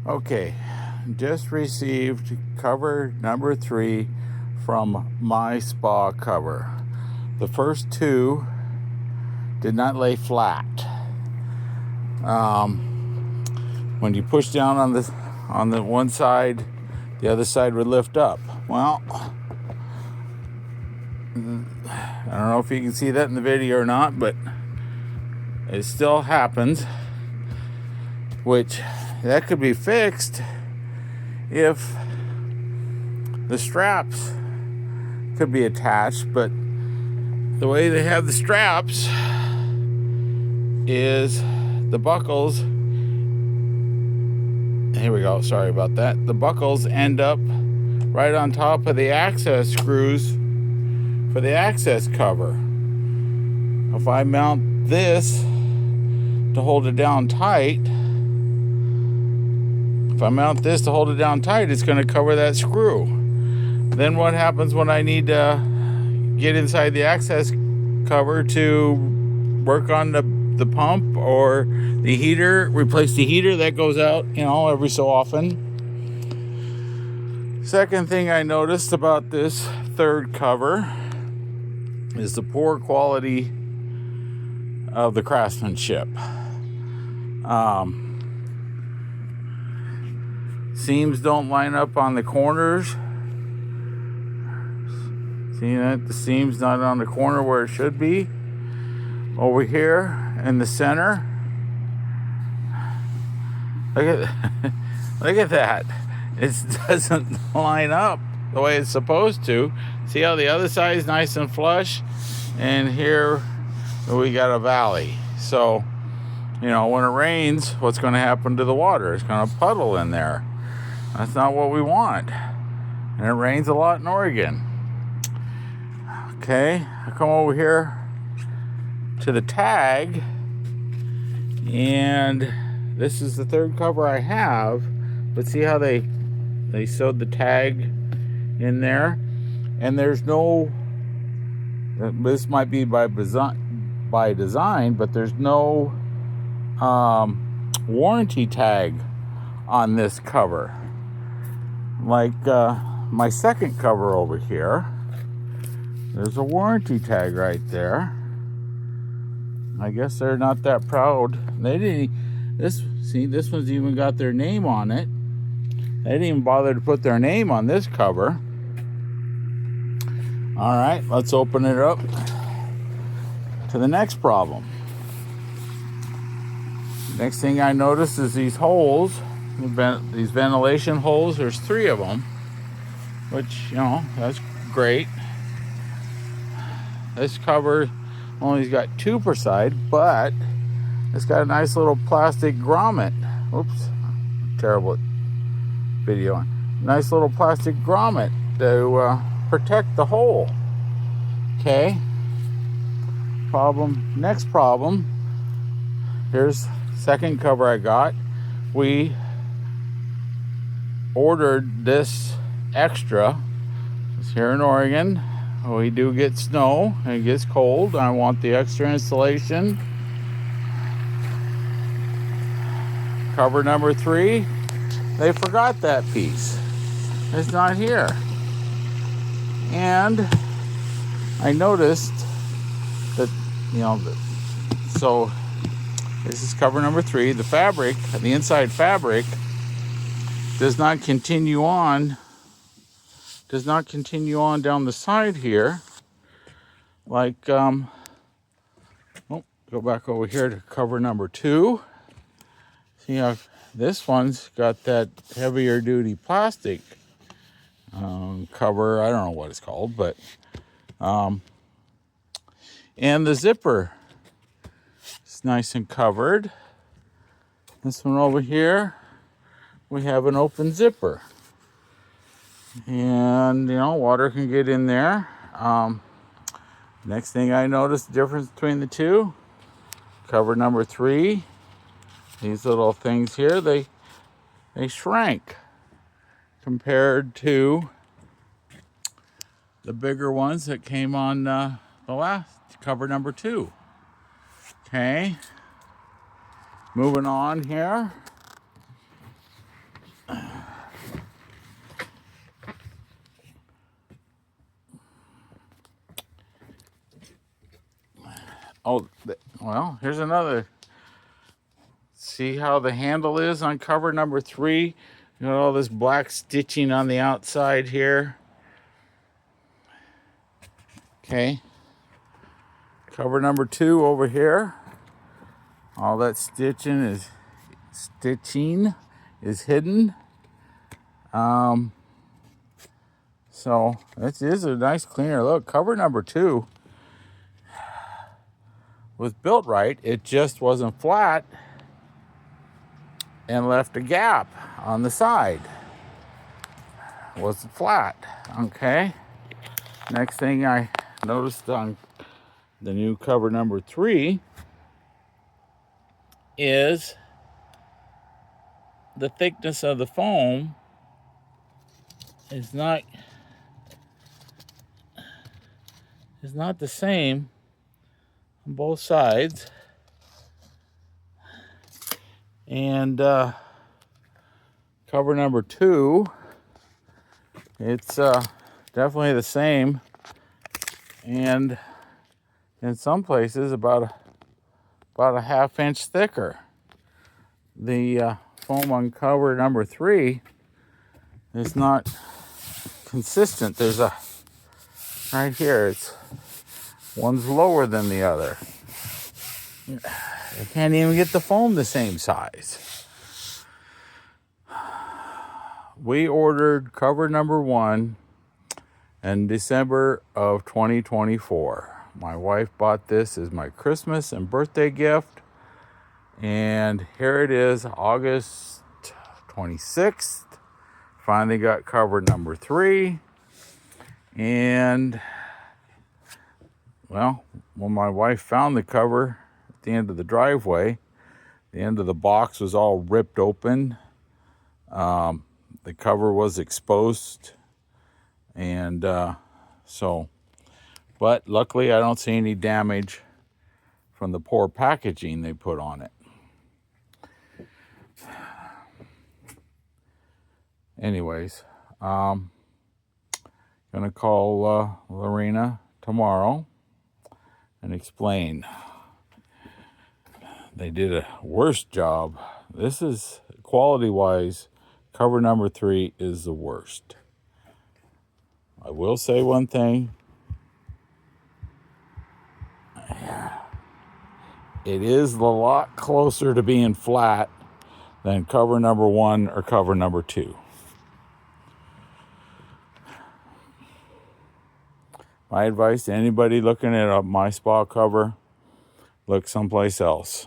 Okay, just received cover number 3 from My Spa Cover. The first 2 did not lay flat. When you push down on the one side, the other side would lift up. Well, I don't know if you can see that in the video or not, but it still happens. Which that could be fixed if the straps could be attached, but the way they have the straps is the buckles. Here we go, sorry about that. The buckles end up right on top of the access screws for the access cover. If I mount this to hold it down tight, it's going to cover that screw. Then what happens when I need to get inside the access cover to work on the pump or the heater, replace the heater that goes out, every so often. Second thing I noticed about this third cover is the poor quality of the craftsmanship. Seams don't line up on the corners. See that? The seam's not on the corner where it should be. Over here in the center. Look at that. It doesn't line up the way it's supposed to. See how the other side is nice and flush? And here we got a valley. So, when it rains, what's going to happen to the water? It's going to puddle in there. That's not what we want. And it rains a lot in Oregon. Okay, I come over here to the tag, and this is the third cover I have. But see how they sewed the tag in there? And there's no, this might be by design, but there's no warranty tag on this cover. Like my second cover over here, there's a warranty tag right there. I guess they're not that proud. They didn't. This one's even got their name on it. They didn't even bother to put their name on this cover. All right, let's open it up to the next problem. Next thing I noticed is these holes. These ventilation holes, there's 3 of them, which, that's great. This cover only's got 2 per side, but it's got a nice little plastic grommet. Oops, terrible video. Nice little plastic grommet to protect the hole. Okay. Next problem. Here's second cover I got. We ordered this extra. It's here in Oregon. We do get snow and it gets cold. I want the extra insulation. Cover number 3. They forgot that piece. It's not here. And I noticed that, so this is cover number 3. The fabric, the inside fabric, does not continue on down the side here. Like, go back over here to cover number 2. See how this one's got that heavier duty plastic cover. I don't know what it's called, but and the zipper is nice and covered. This one over here, we have an open zipper, and water can get in there. Next thing I noticed, the difference between the 2, cover number 3, these little things here, they shrank compared to the bigger ones that came on the last cover number 2. Okay, moving on here. Oh, well, here's another. See how the handle is on cover number 3? You got all this black stitching on the outside here. Okay. Cover number 2 over here. All that stitching is hidden. So this is a nice cleaner look. Cover number 2 was built right. It just wasn't flat and left a gap on the side. Wasn't flat. Okay. Next thing I noticed on the new cover number 3 is the thickness of the foam is not the same on both sides. And cover number 2, it's definitely the same, and in some places about a half-inch thicker. The foam on cover number 3 is not consistent. There's a right here. It's one's lower than the other. I can't even get the foam the same size. We ordered cover number 1 in December of 2024. My wife bought this as my Christmas and birthday gift. And here it is, August 26th. Finally got cover number 3. And, well, when my wife found the cover at the end of the driveway, the end of the box was all ripped open. The cover was exposed. And but luckily I don't see any damage from the poor packaging they put on it. Anyways, gonna call Lorena tomorrow and explain. They did a worse job. This is, quality-wise, cover number 3 is the worst. I will say one thing. It is a lot closer to being flat than cover number 1 or cover number 2. My advice to anybody looking at my spa cover, look someplace else.